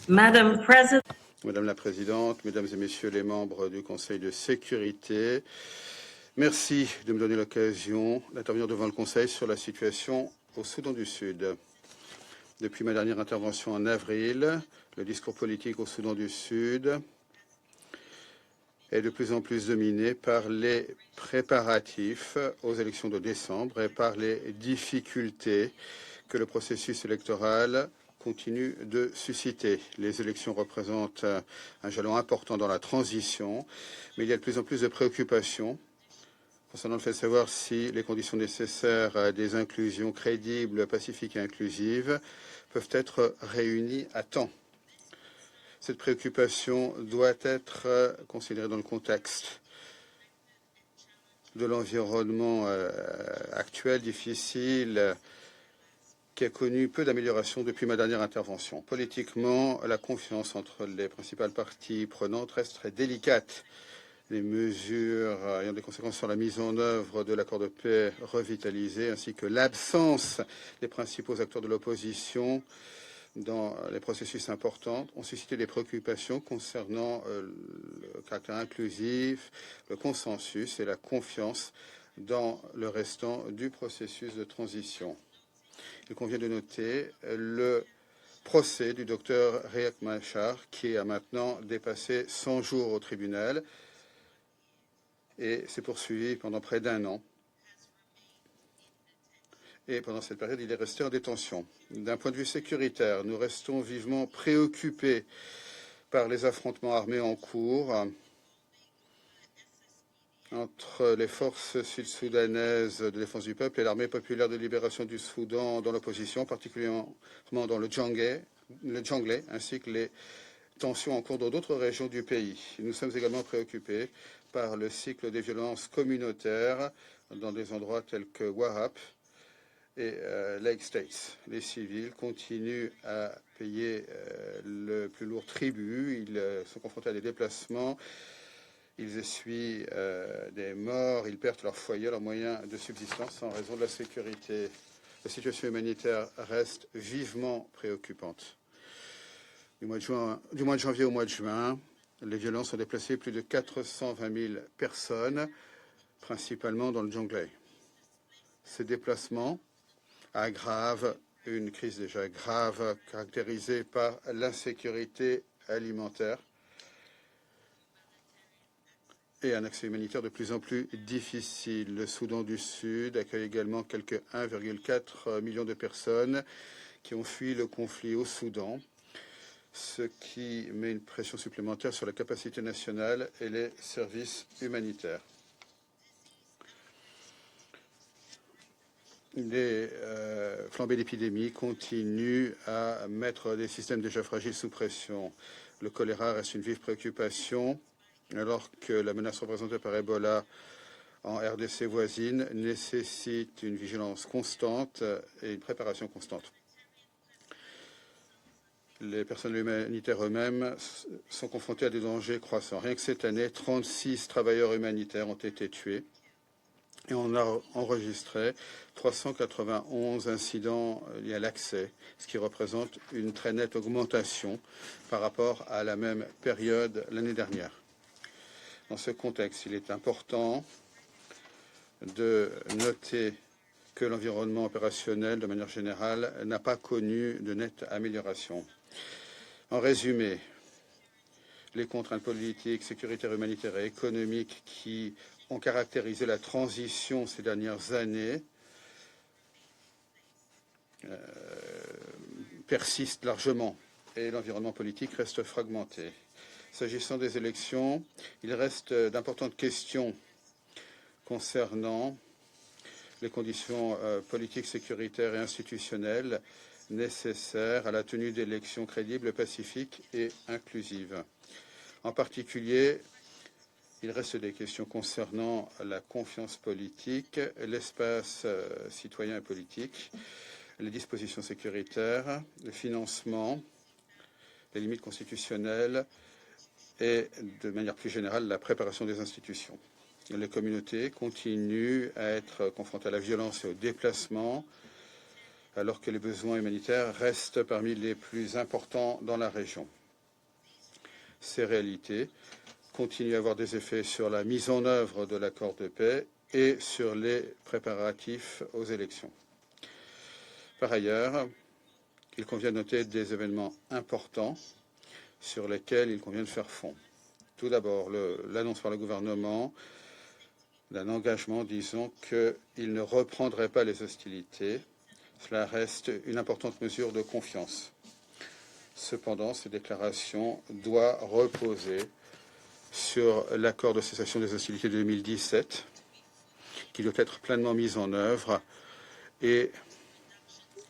Madame la Présidente, Mesdames et Messieurs les membres du Conseil de sécurité, merci de me donner l'occasion d'intervenir devant le Conseil sur la situation au Soudan du Sud. Depuis ma dernière intervention en avril, le discours politique au Soudan du Sud est de plus en plus dominé par les préparatifs aux élections de décembre et par les difficultés que le processus électoral continue de susciter. Les élections représentent un jalon important dans la transition, mais il y a de plus en plus de préoccupations concernant le fait de savoir si les conditions nécessaires à des inclusions crédibles, pacifiques et inclusives peuvent être réunies à temps. Cette préoccupation doit être considérée dans le contexte de l'environnement actuel, difficile, qui a connu peu d'amélioration depuis ma dernière intervention. Politiquement, la confiance entre les principales parties prenantes reste très délicate. Les mesures ayant des conséquences sur la mise en œuvre de l'accord de paix revitalisé, ainsi que l'absence des principaux acteurs de l'opposition dans les processus importants, ont suscité des préoccupations concernant le caractère inclusif, le consensus et la confiance dans le restant du processus de transition. Il convient de noter le procès du docteur Riek Machar, qui a maintenant dépassé 100 jours au tribunal et s'est poursuivi pendant près d'un an. Et pendant cette période, il est resté en détention. D'un point de vue sécuritaire, nous restons vivement préoccupés par les affrontements armés en cours entre les forces sud-soudanaises de défense du peuple et l'armée populaire de libération du Soudan dans l'opposition, particulièrement dans le Djanglé, ainsi que les tensions en cours dans d'autres régions du pays. Nous sommes également préoccupés par le cycle des violences communautaires dans des endroits tels que Wahap et Lake States. Les civils continuent à payer le plus lourd tribut, ils sont confrontés à des déplacements, ils essuient des morts, ils perdent leur foyer, leurs moyens de subsistance en raison de la sécurité. La situation humanitaire reste vivement préoccupante. Du mois de janvier au mois de juin, les violences ont déplacé plus de 420 000 personnes, principalement dans le Djanglé. Ces déplacements aggravent une crise déjà grave, caractérisée par l'insécurité alimentaire et un accès humanitaire de plus en plus difficile. Le Soudan du Sud accueille également quelques 1,4 million de personnes qui ont fui le conflit au Soudan, ce qui met une pression supplémentaire sur la capacité nationale et les services humanitaires. Les flambées d'épidémie continuent à mettre des systèmes déjà fragiles sous pression. Le choléra reste une vive préoccupation, alors que la menace représentée par Ebola en RDC voisine nécessite une vigilance constante et une préparation constante. Les personnels humanitaires eux-mêmes sont confrontés à des dangers croissants. Rien que cette année, 36 travailleurs humanitaires ont été tués et on a enregistré 391 incidents liés à l'accès, ce qui représente une très nette augmentation par rapport à la même période l'année dernière. Dans ce contexte, il est important de noter que l'environnement opérationnel, de manière générale, n'a pas connu de nette amélioration. En résumé, les contraintes politiques, sécuritaires, humanitaires et économiques qui ont caractérisé la transition ces dernières années persistent largement et l'environnement politique reste fragmenté. S'agissant des élections, il reste d'importantes questions concernant les conditions politiques, sécuritaires et institutionnelles nécessaires à la tenue d'élections crédibles, pacifiques et inclusives. En particulier, il reste des questions concernant la confiance politique, l'espace citoyen et politique, les dispositions sécuritaires, le financement, les limites constitutionnelles et, de manière plus générale, la préparation des institutions. Les communautés continuent à être confrontées à la violence et au déplacement, alors que les besoins humanitaires restent parmi les plus importants dans la région. Ces réalités continuent à avoir des effets sur la mise en œuvre de l'accord de paix et sur les préparatifs aux élections. Par ailleurs, il convient de noter des événements importants sur lesquels il convient de faire fond. Tout d'abord, l'annonce par le gouvernement d'un engagement disant qu'il ne reprendrait pas les hostilités. Cela reste une importante mesure de confiance. Cependant, ces déclarations doivent reposer sur l'accord de cessation des hostilités de 2017, qui doit être pleinement mis en œuvre et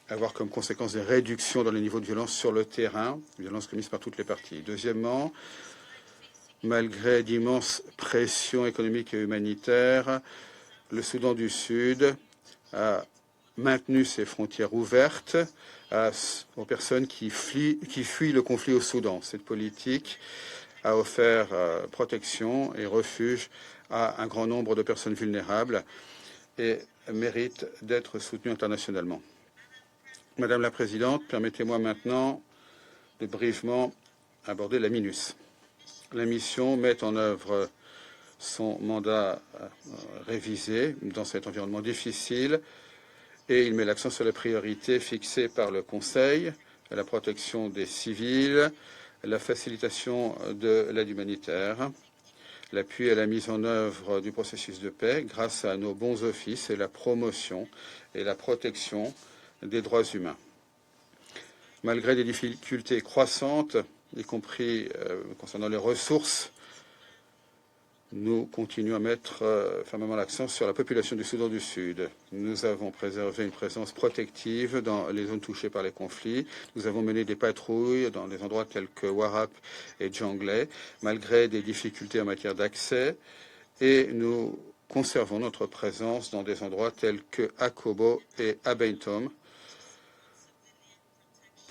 avoir comme conséquence des réductions dans les niveaux de violence sur le terrain, violences commises par toutes les parties. Deuxièmement, malgré d'immenses pressions économiques et humanitaires, le Soudan du Sud a maintenu ses frontières ouvertes aux personnes qui fuient le conflit au Soudan. Cette politique a offert protection et refuge à un grand nombre de personnes vulnérables et mérite d'être soutenue internationalement. Madame la Présidente, permettez-moi maintenant de brièvement aborder la MINUS. La mission met en œuvre son mandat révisé dans cet environnement difficile et il met l'accent sur les priorités fixées par le Conseil, la protection des civils, la facilitation de l'aide humanitaire, l'appui à la mise en œuvre du processus de paix grâce à nos bons offices et la promotion et la protection des droits humains. Malgré des difficultés croissantes, y compris concernant les ressources, nous continuons à mettre fermement l'accent sur la population du Soudan du Sud. Nous avons préservé une présence protective dans les zones touchées par les conflits. Nous avons mené des patrouilles dans des endroits tels que Warrap et Djanglé, malgré des difficultés en matière d'accès. Et nous conservons notre présence dans des endroits tels que Akobo et Abentom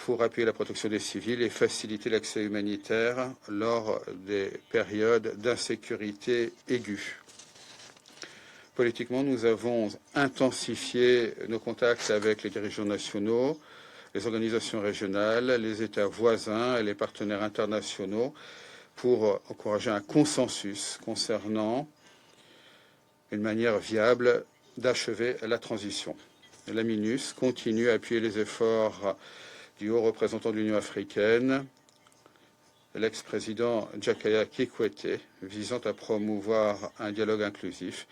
pour appuyer la protection des civils et faciliter l'accès humanitaire lors des périodes d'insécurité aiguë. Politiquement, nous avons intensifié nos contacts avec les dirigeants nationaux, les organisations régionales, les États voisins et les partenaires internationaux pour encourager un consensus concernant une manière viable d'achever la transition. La MINUS continue à appuyer les efforts du haut représentant de l'Union africaine, l'ex-président Jakaya Kikwete, visant à promouvoir un dialogue inclusif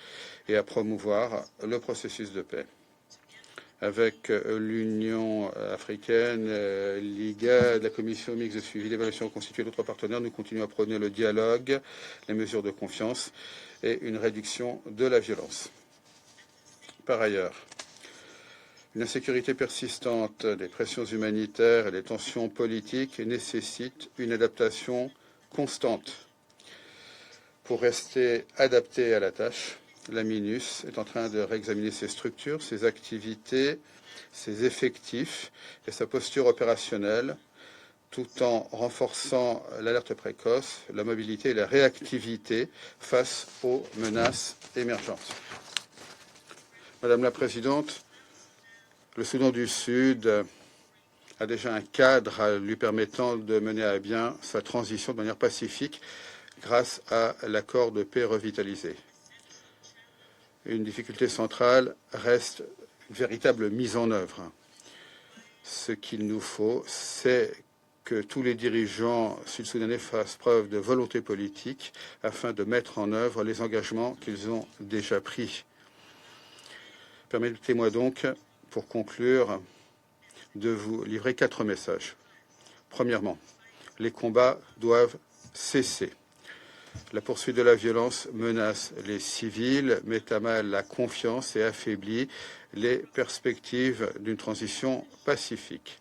et à promouvoir le processus de paix. Avec l'Union africaine, l'IGAD, la Commission mixte de suivi d'évaluation constituée d'autres partenaires, nous continuons à prôner le dialogue, les mesures de confiance et une réduction de la violence. Par ailleurs, une insécurité persistante, des pressions humanitaires et des tensions politiques nécessitent une adaptation constante. Pour rester adapté à la tâche, la MINUS est en train de réexaminer ses structures, ses activités, ses effectifs et sa posture opérationnelle, tout en renforçant l'alerte précoce, la mobilité et la réactivité face aux menaces émergentes. Madame la Présidente, le Soudan du Sud a déjà un cadre lui permettant de mener à bien sa transition de manière pacifique grâce à l'accord de paix revitalisé. Une difficulté centrale reste une véritable mise en œuvre. Ce qu'il nous faut, c'est que tous les dirigeants sud-soudanais fassent preuve de volonté politique afin de mettre en œuvre les engagements qu'ils ont déjà pris. Permettez-moi donc, pour conclure, de vous livrer 4 messages. Premièrement, les combats doivent cesser. La poursuite de la violence menace les civils, met à mal la confiance et affaiblit les perspectives d'une transition pacifique.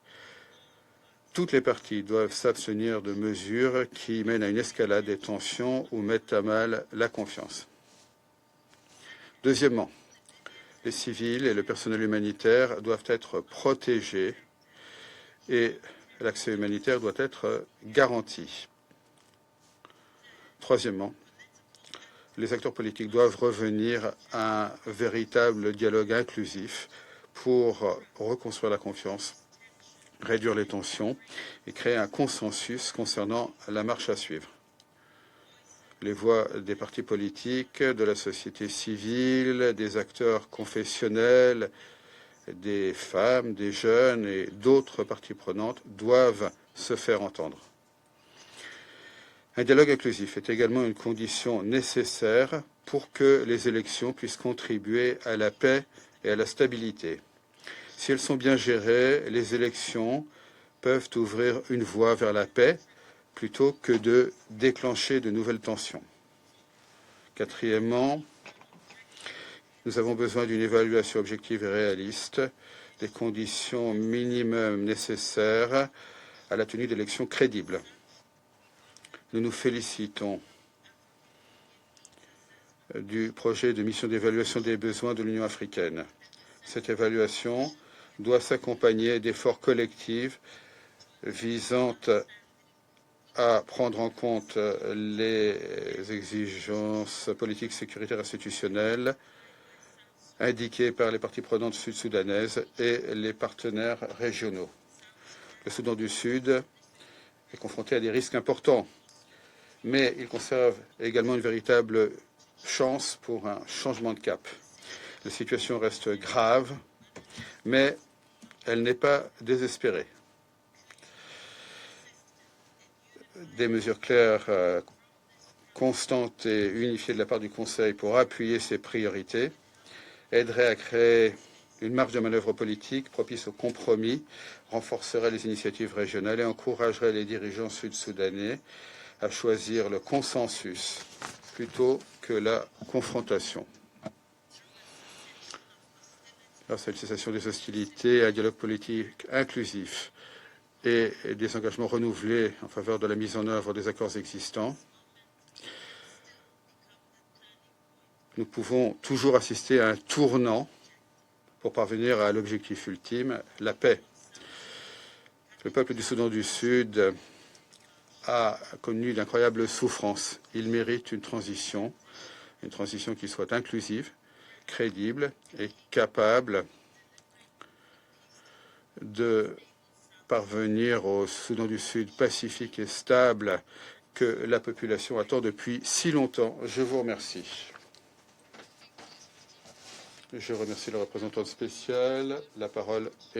Toutes les parties doivent s'abstenir de mesures qui mènent à une escalade des tensions ou mettent à mal la confiance. Deuxièmement, les civils et le personnel humanitaire doivent être protégés et l'accès humanitaire doit être garanti. Troisièmement, les acteurs politiques doivent revenir à un véritable dialogue inclusif pour reconstruire la confiance, réduire les tensions et créer un consensus concernant la marche à suivre. Les voix des partis politiques, de la société civile, des acteurs confessionnels, des femmes, des jeunes et d'autres parties prenantes doivent se faire entendre. Un dialogue inclusif est également une condition nécessaire pour que les élections puissent contribuer à la paix et à la stabilité. Si elles sont bien gérées, les élections peuvent ouvrir une voie vers la paix plutôt que de déclencher de nouvelles tensions. Quatrièmement, nous avons besoin d'une évaluation objective et réaliste des conditions minimum nécessaires à la tenue d'élections crédibles. Nous nous félicitons du projet de mission d'évaluation des besoins de l'Union africaine. Cette évaluation doit s'accompagner d'efforts collectifs visant à prendre en compte les exigences politiques, sécuritaires et institutionnelles indiquées par les parties prenantes sud-soudanaises et les partenaires régionaux. Le Soudan du Sud est confronté à des risques importants, mais il conserve également une véritable chance pour un changement de cap. La situation reste grave, mais elle n'est pas désespérée. Des mesures claires, constantes et unifiées de la part du Conseil pour appuyer ces priorités aideraient à créer une marge de manœuvre politique propice au compromis, renforcerait les initiatives régionales et encouragerait les dirigeants sud-soudanais à choisir le consensus plutôt que la confrontation. Grâce à une cessation des hostilités, un dialogue politique inclusif et des engagements renouvelés en faveur de la mise en œuvre des accords existants, nous pouvons toujours assister à un tournant pour parvenir à l'objectif ultime, la paix. Le peuple du Soudan du Sud a connu d'incroyables souffrances. Il mérite une transition qui soit inclusive, crédible et capable de parvenir au Soudan du Sud pacifique et stable que la population attend depuis si longtemps. Je vous remercie. Je remercie le représentant spécial. La parole est